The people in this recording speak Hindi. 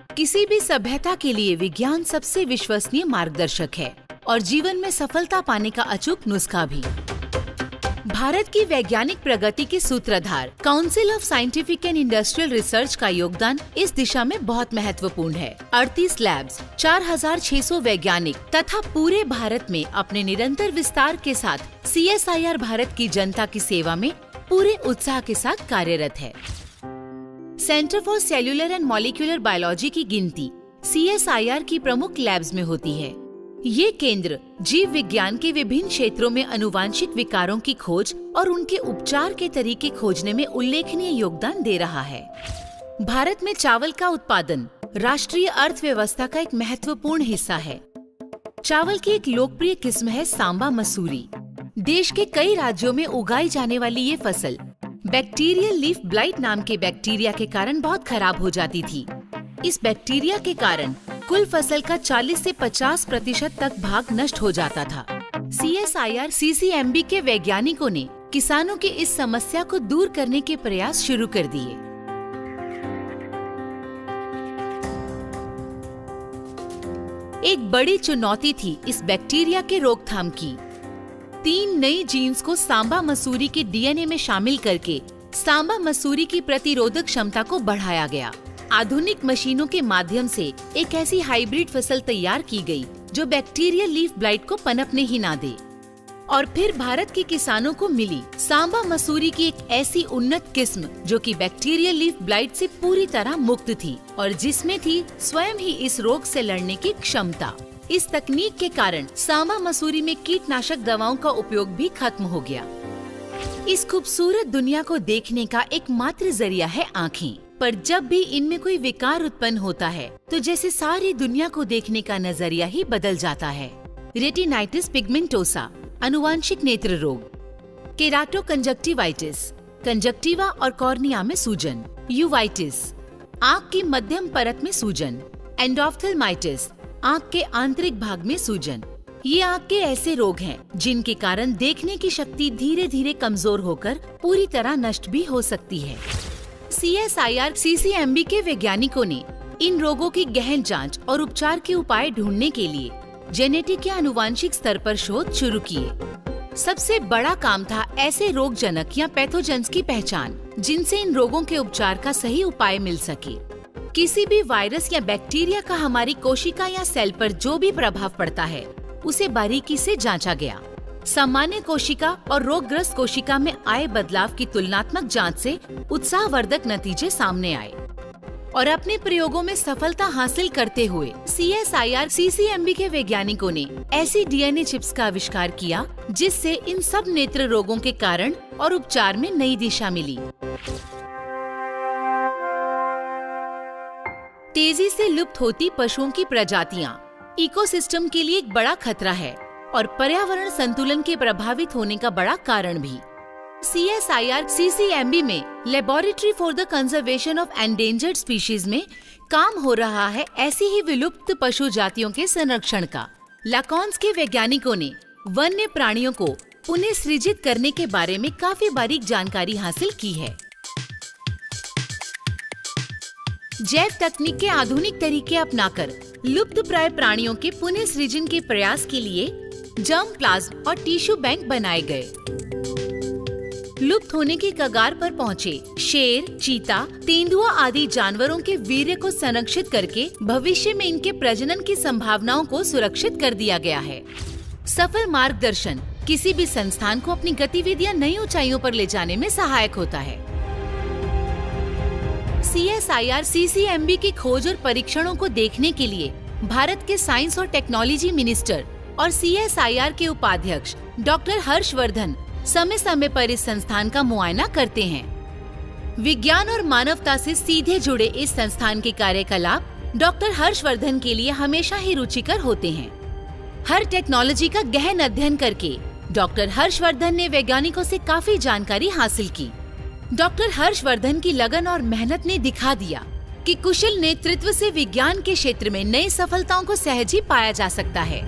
किसी भी सभ्यता के लिए विज्ञान सबसे विश्वसनीय मार्गदर्शक है और जीवन में सफलता पाने का अचूक नुस्खा भी। भारत की वैज्ञानिक प्रगति के सूत्रधार council of scientific and industrial research का योगदान इस दिशा में बहुत महत्वपूर्ण है। 38 लैब्स, 4600 वैज्ञानिक तथा पूरे भारत में अपने निरंतर विस्तार के साथ CSIR भारत की जनता की सेवा में पूरे उत्साह के साथ कार्यरत है। Centre for cellular and molecular biology की गिनती CSIR की प्रमुख लैब्स में होती है। ये केंद्र जीव विज्ञान के विभिन्न क्षेत्रों में आनुवांशिक विकारों की खोज और उनके उपचार के तरीके खोजने में उल्लेखनीय योगदान दे रहा है। भारत में चावल का उत्पादन राष्ट्रीय अर्थव्यवस्था का एक महत्वपूर्ण हिस्सा है। चावल की एक लोकप्रिय किस्म है सांबा मसूरी। देश के कई राज्यों में उगाई जाने वाली ये फसल बैक्टीरियल लीफ ब्लाइट नाम के बैक्टीरिया के कारण बहुत खराब हो जाती थी। इस बैक्टीरिया के कारण कुल फसल का 40 से 50% तक भाग नष्ट हो जाता था। CSIR CCMB के वैज्ञानिकों ने किसानों की इस समस्या को दूर करने के प्रयास शुरू कर दिए। एक बड़ी चुनौती थी इस बैक्टीरिया के रोकथाम की। 3 नई जीन्स को सांबा मसूरी के DNA में शामिल करके सांबा मसूरी की प्रतिरोधक क्षमता को बढ़ाया गया। आधुनिक मशीनों के माध्यम से एक ऐसी हाइब्रिड फसल तैयार की गई जो बैक्टीरियल लीफ ब्लाइट को पनपने ही ना दे। और फिर भारत के किसानों को मिली सांबा मसूरी की एक ऐसी उन्नत किस्म जो कि बैक्टीरियल लीफ ब्लाइट से पूरी तरह मुक्त थी और जिसमें थी स्वयं ही इस रोग से लड़ने की क्षमता। इस तकनीक के कारण सांबा मसूरी में कीटनाशक दवाओं का उपयोग भी खत्म हो गया। इस खूबसूरत दुनिया को देखने का एकमात्र जरिया है आँखें, पर जब भी इनमें कोई विकार उत्पन्न होता है तो जैसे सारी दुनिया को देखने का नजरिया ही बदल जाता है। रेटिनाइटिस पिगमेंटोसा, आनुवांशिक नेत्र रोग, केराटो कंजक्टिवाइटिस, कंजक्टिवा और कॉर्निया में सूजन, यूवाइटिस, आँख की मध्यम परत में सूजन, एंडोफ्थेल्माइटिस, आँख के आंतरिक भाग में सूजन। ये आँख के ऐसे रोग हैं जिनके कारण देखने की शक्ति धीरे धीरे कमजोर होकर पूरी तरह नष्ट भी हो सकती है। CSIR CCMB के वैज्ञानिकों ने इन रोगों की गहन जांच और उपचार के उपाय ढूंढने के लिए जेनेटिक या आनुवांशिक स्तर पर शोध शुरू किए। सबसे बड़ा काम था ऐसे रोगजनक या पैथोजेंस की पहचान जिनसे इन रोगों के उपचार का सही उपाय मिल सके। किसी भी वायरस या बैक्टीरिया का हमारी कोशिका या सेल पर जो भी प्रभाव पड़ता है उसे बारीकी से जांचा गया। सामान्य कोशिका और रोगग्रस्त कोशिका में आए बदलाव की तुलनात्मक जांच से उत्साहवर्धक नतीजे सामने आए और अपने प्रयोगों में सफलता हासिल करते हुए CSIR CCMB के वैज्ञानिकों ने ऐसी DNA चिप्स का आविष्कार किया जिससे इन सब नेत्र रोगों के कारण और उपचार में नई दिशा मिली। तेजी से लुप्त होती पशुओं की प्रजातियां इकोसिस्टम के लिए एक बड़ा खतरा है और पर्यावरण संतुलन के प्रभावित होने का बड़ा कारण भी। CSIR CCMB में laboratory for the conservation of endangered species में काम हो रहा है ऐसी ही विलुप्त पशु जातियों के संरक्षण का। लाकॉन्स के वैज्ञानिकों ने वन्य प्राणियों को पुनः सृजित करने के बारे में काफी बारीक जानकारी हासिल की है। जैव तकनीक के आधुनिक तरीके अपनाकर लुप्त प्राय प्राणियों के पुनः सृजन के प्रयास के लिए जर्म प्लाज्म और टिश्यू बैंक बनाए गए। लुप्त होने की कगार पर पहुंचे शेर, चीता, तेंदुआ आदि जानवरों के वीर्य को संरक्षित करके भविष्य में इनके प्रजनन की संभावनाओं को सुरक्षित कर दिया गया है। सफल मार्गदर्शन किसी भी संस्थान को अपनी गतिविधियां नई ऊंचाइयों पर ले जाने में सहायक होता है। CSIR CCMB की खोज और परीक्षणों को देखने के लिए भारत के साइंस और टेक्नोलॉजी मिनिस्टर और CSIR के उपाध्यक्ष डॉक्टर हर्षवर्धन समय समय पर इस संस्थान का मुआयना करते हैं। विज्ञान और मानवता से सीधे जुड़े इस संस्थान के कार्यकलाप डॉक्टर हर्षवर्धन के लिए हमेशा ही रुचिकर होते हैं। हर टेक्नोलॉजी का गहन अध्ययन करके डॉक्टर हर्षवर्धन ने वैज्ञानिकों से काफी जानकारी हासिल की। डॉक्टर हर्षवर्धन की लगन और मेहनत ने दिखा दिया कि कुशल नेतृत्व से विज्ञान के क्षेत्र में नई सफलताओं को सहज ही पाया जा सकता है।